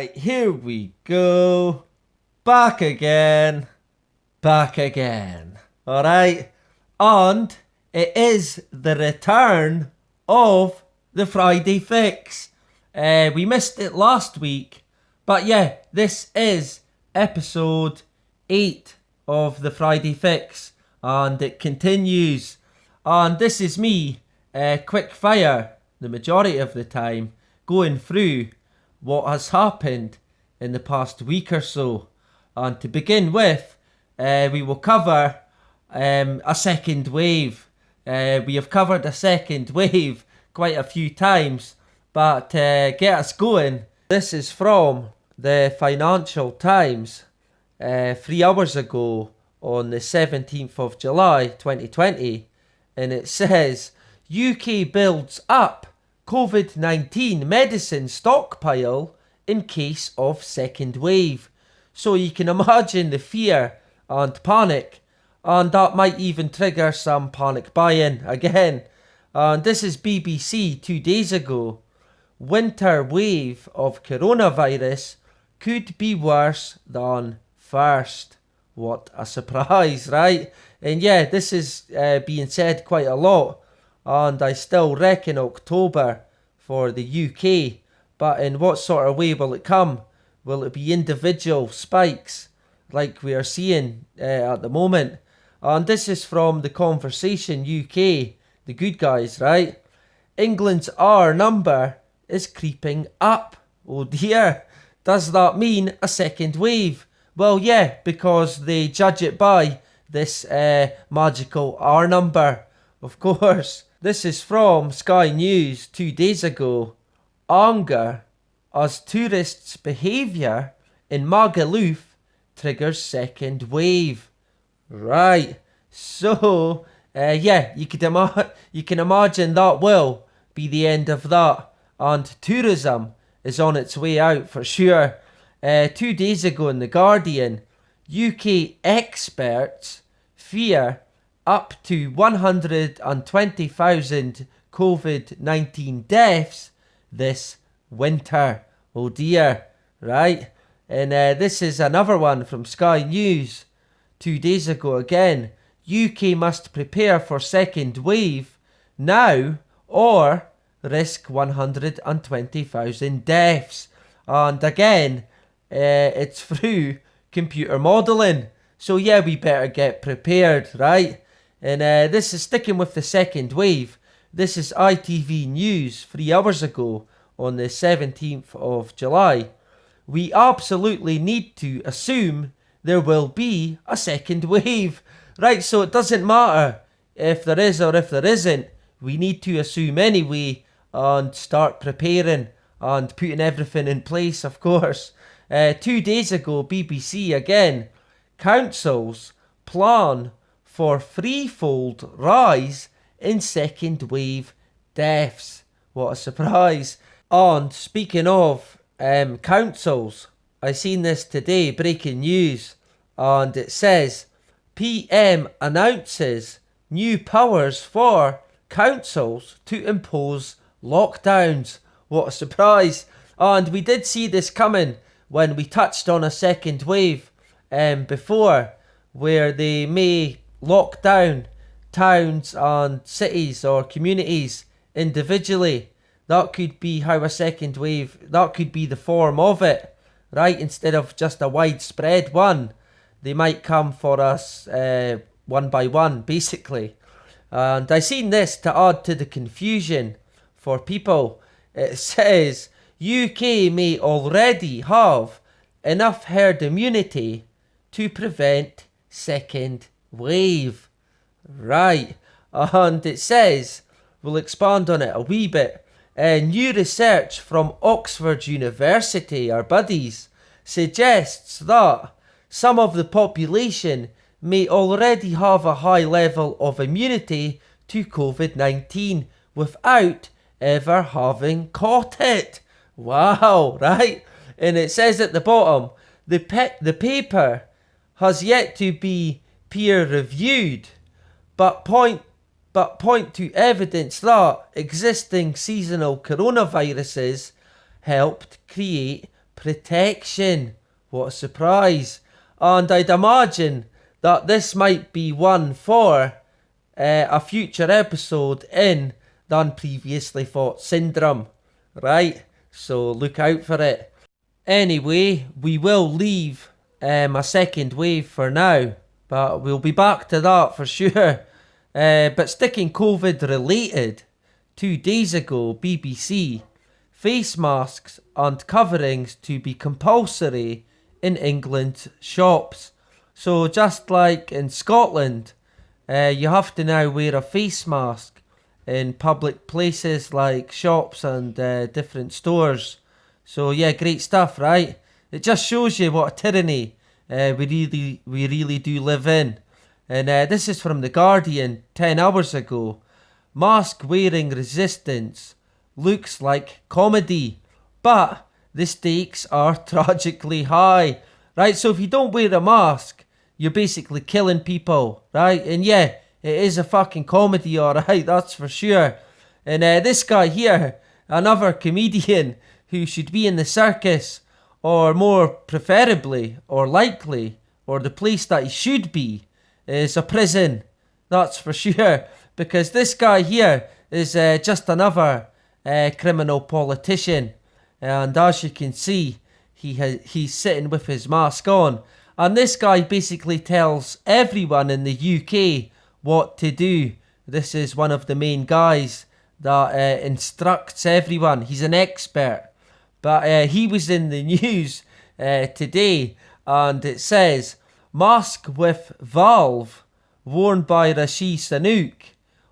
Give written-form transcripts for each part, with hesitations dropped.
Alright, here we go. Back again. Back again. Alright. And it is the return of the Friday Fix. We missed it last week. But yeah, this is episode 8 of the Friday Fix. And it continues. And this is me, quick fire, the majority of the time, going through what has happened in the past week or so. And to begin with, we will cover a second wave. We have covered a second wave quite a few times, but get us going. This is from the Financial Times 3 hours ago on the 17th of July 2020, and it says UK builds up COVID-19 medicine stockpile in case of second wave. So you can imagine the fear and panic, and that might even trigger some panic buying again. And this is BBC 2 days ago. Winter wave of coronavirus could be worse than first. What a surprise, right? And yeah, this is being said quite a lot. And I still reckon October for the UK. But in what sort of way will it come? Will it be individual spikes like we are seeing at the moment? And this is from The Conversation UK, the good guys, right? England's R number is creeping up. Oh dear. Does that mean a second wave? Well, yeah, because they judge it by this magical R number, of course. This is from Sky News 2 days ago. Anger as tourists' behaviour in Magaluf triggers second wave. Right, so yeah, you can imagine that will be the end of that, and tourism is on its way out for sure. 2 days ago in The Guardian, UK experts fear up to 120,000 COVID-19 deaths this winter. Oh dear, right? And this is another one from Sky News 2 days ago again. UK must prepare for second wave now or risk 120,000 deaths. And again, it's through computer modelling. So yeah, we better get prepared, right? And this is sticking with the second wave. This is ITV News 3 hours ago on the 17th of July. We absolutely need to assume there will be a second wave. Right, so it doesn't matter if there is or if there isn't. We need to assume anyway and start preparing and putting everything in place, of course. 2 days ago, BBC again. Councils plan for threefold rise in second wave deaths. What a surprise. And speaking of councils, I seen this today, breaking news, and it says PM announces new powers for councils to impose lockdowns. What a surprise. And we did see this coming when we touched on a second wave before, where they may lock down towns and cities or communities individually. That could be how a second wave, that could be the form of it, right? Instead of just a widespread one, they might come for us one by one, basically. And I seen this to add to the confusion for people. It says UK may already have enough herd immunity to prevent second wave. Right. And it says, we'll expand on it a wee bit. New research from Oxford University, our buddies, suggests that some of the population may already have a high level of immunity to COVID-19 without ever having caught it. Wow, right? And it says at the bottom, the paper has yet to be peer reviewed, but point to evidence that existing seasonal coronaviruses helped create protection. What a surprise. And I'd imagine that this might be one for a future episode in Than Previously Thought Syndrome, right? So look out for it. Anyway, we will leave a second wave for now, but we'll be back to that for sure. But sticking COVID related, 2 days ago, BBC, face masks and coverings to be compulsory in England's shops. So just like in Scotland, you have to now wear a face mask in public places like shops and different stores. So yeah, great stuff, right? It just shows you what a tyranny we really do live in. And this is from The Guardian 10 hours ago. Mask wearing resistance looks like comedy, but the stakes are tragically high, right? So if you don't wear a mask, you're basically killing people, right? And yeah, it is a fucking comedy, alright, that's for sure. And this guy here, another comedian who should be in the circus, or more preferably, or likely, or the place that he should be, is a prison. That's for sure. Because this guy here is just another criminal politician. And as you can see, he's sitting with his mask on. And this guy basically tells everyone in the UK what to do. This is one of the main guys that instructs everyone. He's an expert. But he was in the news today, and it says, mask with valve worn by Rishi Sunak,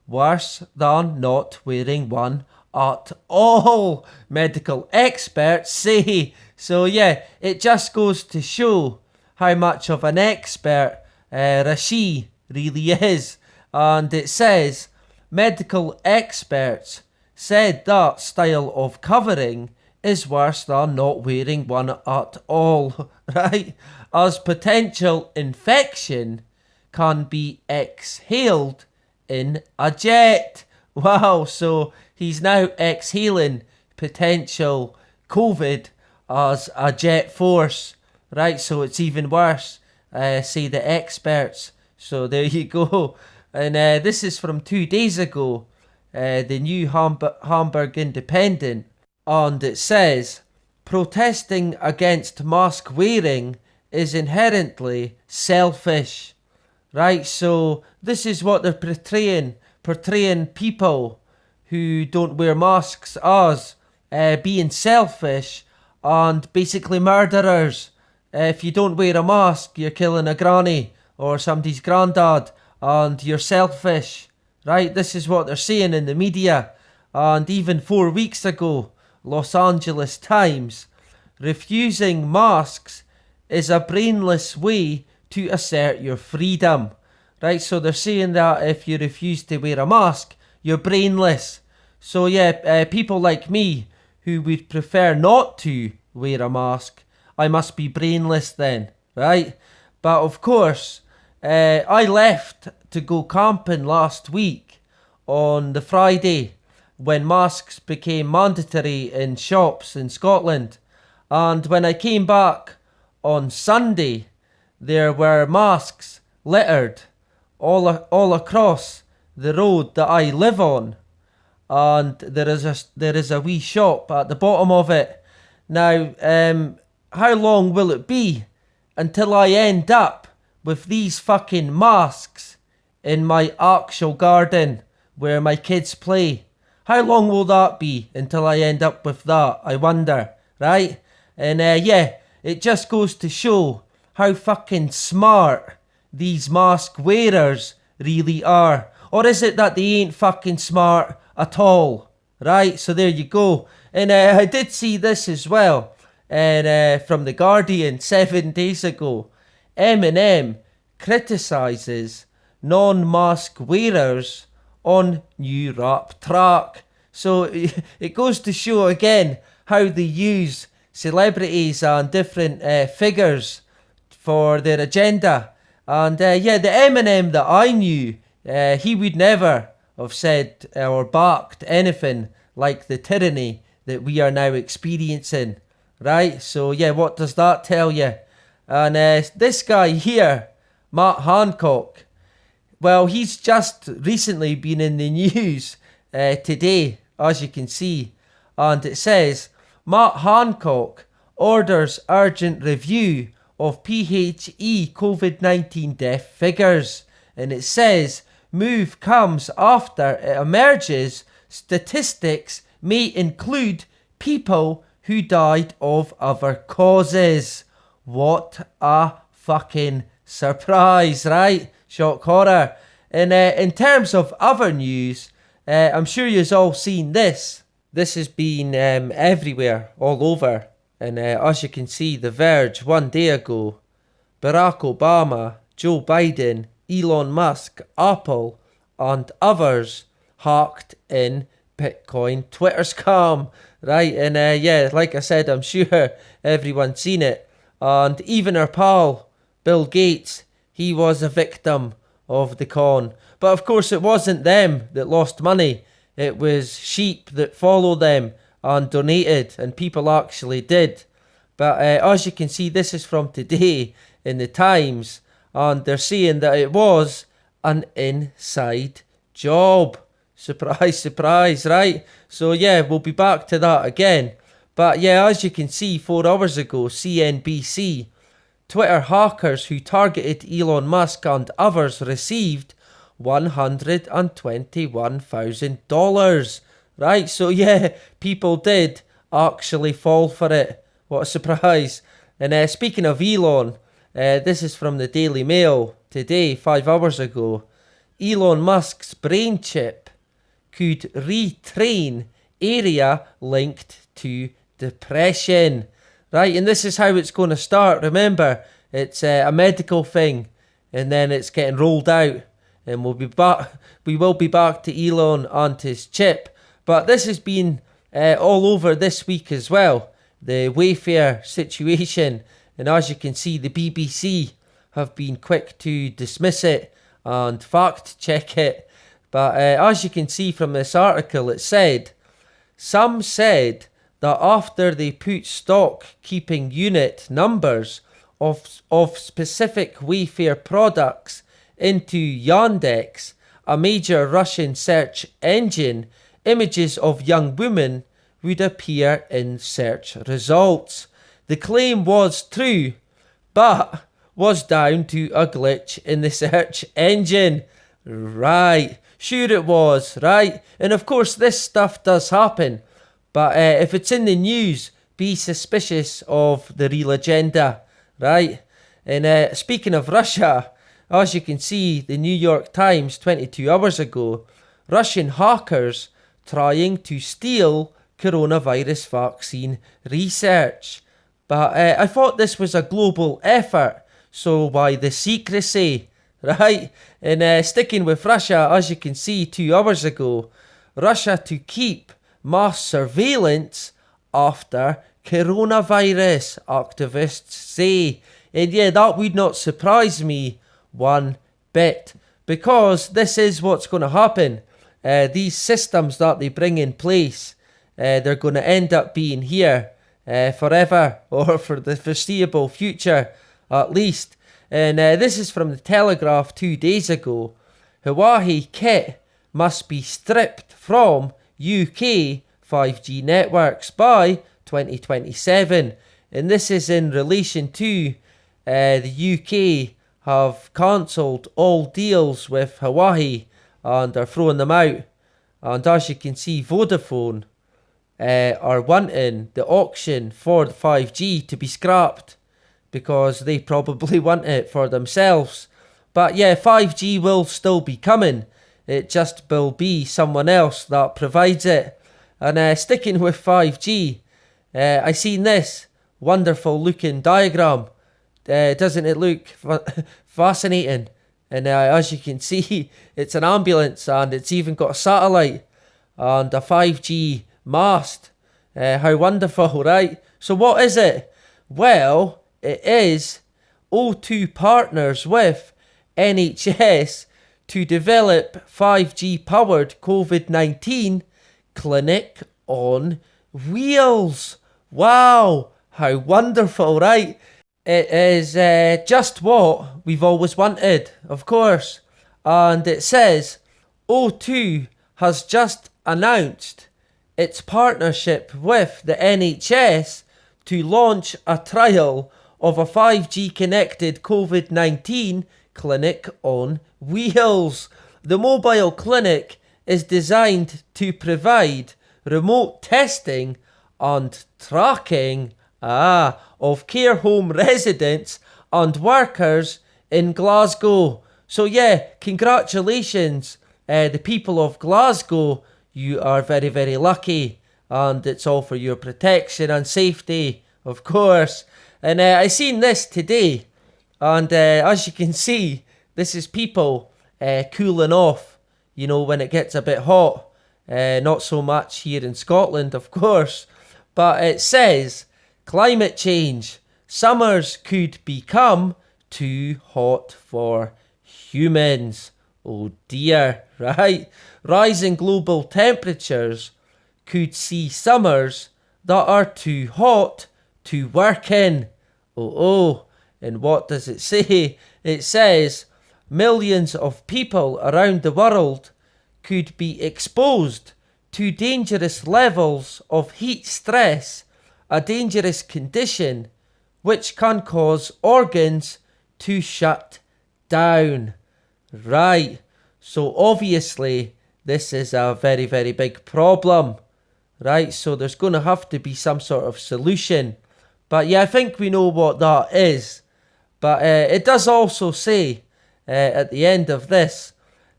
worse than not wearing one at all, medical experts say. So yeah, it just goes to show how much of an expert Rishi really is. And it says, medical experts said that style of covering is worse than not wearing one at all, right? As potential infection can be exhaled in a jet. Wow, so he's now exhaling potential COVID as a jet force, right? So it's even worse, say the experts. So there you go. And this is from 2 days ago, the New Hamburg Independent. And it says, protesting against mask wearing is inherently selfish. Right, so this is what they're portraying people who don't wear masks as being selfish and basically murderers. If you don't wear a mask, you're killing a granny or somebody's granddad and you're selfish. Right, this is what they're saying in the media. And even 4 weeks ago, Los Angeles Times, refusing masks is a brainless way to assert your freedom. Right, so they're saying that if you refuse to wear a mask, you're brainless. So yeah, people like me who would prefer not to wear a mask, I must be brainless then, right? But of course, I left to go camping last week on the Friday when masks became mandatory in shops in Scotland. And when I came back on Sunday, there were masks littered all across the road that I live on. And there is a wee shop at the bottom of it. Now, how long will it be until I end up with these fucking masks in my actual garden where my kids play? How long will that be until I end up with that, I wonder, right? And yeah, it just goes to show how fucking smart these mask wearers really are. Or is it that they ain't fucking smart at all, right? So there you go. And I did see this as well, and from The Guardian 7 days ago. Eminem criticises non-mask wearers on new rap track. So it goes to show again how they use celebrities and different figures for their agenda. And yeah, the Eminem that I knew, he would never have said or backed anything like the tyranny that we are now experiencing, right? So yeah, what does that tell you? And this guy here, Matt Hancock, well, he's just recently been in the news today, as you can see. And it says, Matt Hancock orders urgent review of PHE COVID-19 death figures. And it says, move comes after it emerges statistics may include people who died of other causes. What a fucking surprise, right? Shock horror. And in terms of other news, I'm sure you've all seen this. This has been everywhere, all over. And as you can see, The Verge, one day ago, Barack Obama, Joe Biden, Elon Musk, Apple, and others hacked in Bitcoin Twitter scam, right? And yeah, like I said, I'm sure everyone's seen it. And even our pal, Bill Gates, he was a victim of the con. But of course, it wasn't them that lost money. It was sheep that followed them and donated, and people actually did. But as you can see, this is from today in the Times, and they're saying that it was an inside job. Surprise, surprise, right? So yeah, we'll be back to that again. But yeah, as you can see, 4 hours ago, CNBC, Twitter hackers who targeted Elon Musk and others received $121,000. Right, so yeah, people did actually fall for it. What a surprise. And speaking of Elon, this is from the Daily Mail today, 5 hours ago. Elon Musk's brain chip could retrain area linked to depression. Right, and this is how it's going to start. Remember, it's a medical thing, and then it's getting rolled out, and we'll be back. We will be back to Elon and his chip. But this has been all over this week as well. The Wayfair situation, and as you can see, the BBC have been quick to dismiss it and fact check it. But as you can see from this article, it said, some said that after they put stock keeping unit numbers of specific Wayfair products into Yandex, a major Russian search engine, images of young women would appear in search results. The claim was true, but was down to a glitch in the search engine. Right, sure it was, right? And of course this stuff does happen. But if it's in the news, be suspicious of the real agenda, right? And speaking of Russia, as you can see, the New York Times 22 hours ago, Russian hackers trying to steal coronavirus vaccine research. But I thought this was a global effort, so why the secrecy, right? And sticking with Russia, as you can see 2 hours ago, Russia to keep mass surveillance after coronavirus, activists say. And yeah, that would not surprise me one bit, because this is what's going to happen. These systems that they bring in place, they're going to end up being here forever, or for the foreseeable future at least. And this is from the Telegraph 2 days ago. Huawei kit must be stripped from UK 5G networks by 2027. And this is in relation to the UK have cancelled all deals with Huawei and are throwing them out. And as you can see, Vodafone are wanting the auction for the 5G to be scrapped because they probably want it for themselves. But yeah, 5G will still be coming. It just will be someone else that provides it. And sticking with 5G, I seen this wonderful looking diagram. Doesn't it look fascinating? And as you can see, it's an ambulance, and it's even got a satellite and a 5G mast. How wonderful, right? So what is it? Well, it is O2 partners with NHS to develop 5G powered COVID-19 clinic on wheels. Wow, How wonderful, right? It is just what we've always wanted, of course. And it says O2 has just announced its partnership with the NHS to launch a trial of a 5G connected COVID-19 clinic on wheels. The mobile clinic is designed to provide remote testing and tracking of care home residents and workers in Glasgow. So yeah, congratulations, the people of Glasgow. You are very, very lucky, and it's all for your protection and safety, of course. And I seen this today, and as you can see, this is people cooling off, you know, when it gets a bit hot. Not so much here in Scotland, of course, but it says climate change. Summers could become too hot for humans. Oh dear, right? Rising global temperatures could see summers that are too hot to work in. Oh, and what does it say? It says millions of people around the world could be exposed to dangerous levels of heat stress, a dangerous condition which can cause organs to shut down. Right, so obviously this is a very, very big problem, right? So there's going to have to be some sort of solution. But yeah, I think we know what that is. But it does also say at the end of this,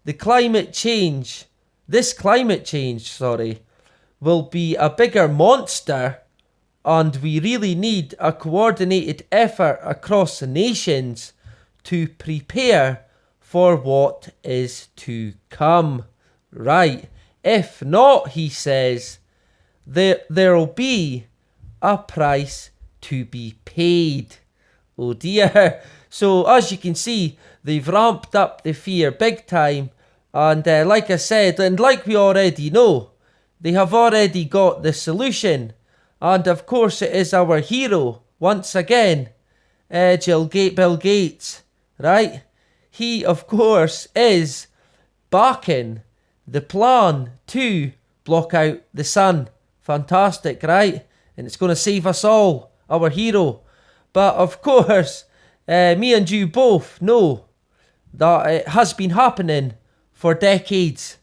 this climate change, will be a bigger monster, and we really need a coordinated effort across the nations to prepare for what is to come. Right. If not, he says, there'll be a price to be paid. Oh dear. So as you can see, they've ramped up the fear big time. And like I said, and like we already know, they have already got the solution. And of course it is our hero, once again, Bill Gates, right? He, of course, is backing the plan to block out the sun. Fantastic, right? And it's going to save us all, our hero. But of course, me and you both know that it has been happening for decades,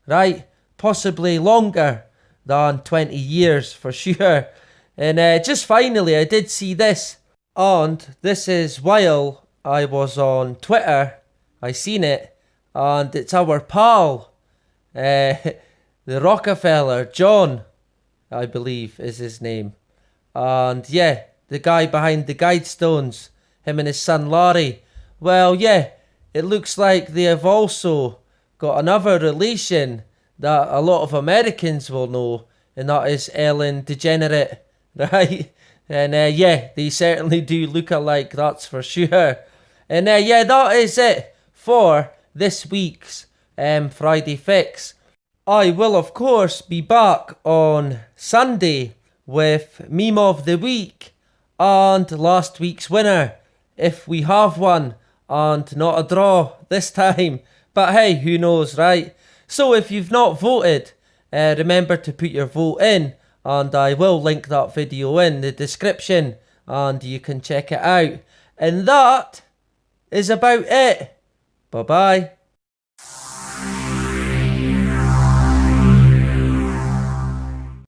right? Possibly longer than 20 years for sure. And just finally, I did see this. And this is while I was on Twitter. I seen it. And it's our pal, the Rockefeller, John, I believe is his name. And yeah, the guy behind the Guidestones, him and his son Larry. Well, yeah, it looks like they have also got another relation that a lot of Americans will know, and that is Ellen DeGenerate, right? And yeah, they certainly do look alike, that's for sure. And yeah, that is it for this week's Friday Fix. I will, of course, be back on Sunday with Meme of the Week and last week's winner, if we have one, and not a draw this time. But hey, who knows, right? So if you've not voted, remember to put your vote in, and I will link that video in the description, and you can check it out. And that is about it. Bye bye.